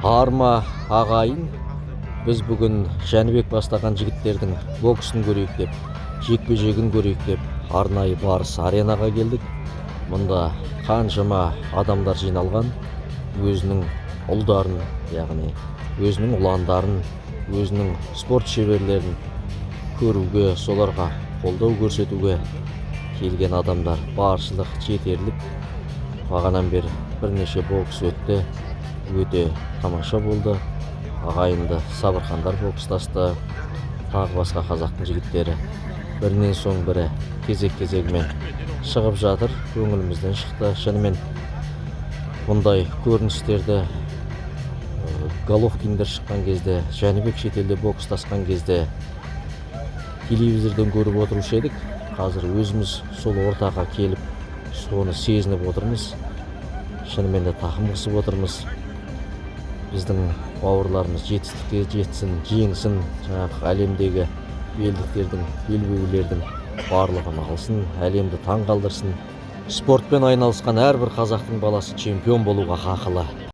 Арма ағайын, біз бүгін Жәнібек бастаған жігіттердің боксын көрейік деп, жекпе-жегін көрейік деп, арнайы Барыс аренаға келдік. Мұнда қаншама адамдар жиналған, өзінің ұлдарын, яғни өзінің ұландарын, өзінің спорт шеберлерін көруге, соларға қолдау көрсетуге келген адамдар баршылық, жетерлік. Бағанан бері бірнеше бокс өтті, өте тамаша болды. Ағайынды Сабырхандар бокстасты, тағы басқа қазақтың жігіттері бірінен соң бірі кезек-кезегімен шығып жатыр. Көңілімізден шықты. Шынымен бұндай көріністерді Головкиндер шыққан кезде, Жәнібек шетелде бокстасқан кезде телевизордан көріп отырушы едік. Қазір өзіміз сол ортаға келіп, соны сезініп отырмыз. Шынымен де тақым қысып отырмыз. Біздің бауырларымыз жетістікке жетсін, жеңсін, жаңағы әлемдегі белдіктердің, белбеулердің барлығын алсын, әлемді таң қалдырсын. Спортпен айналысқан әрбір қазақтың баласы чемпион болуға хақылы.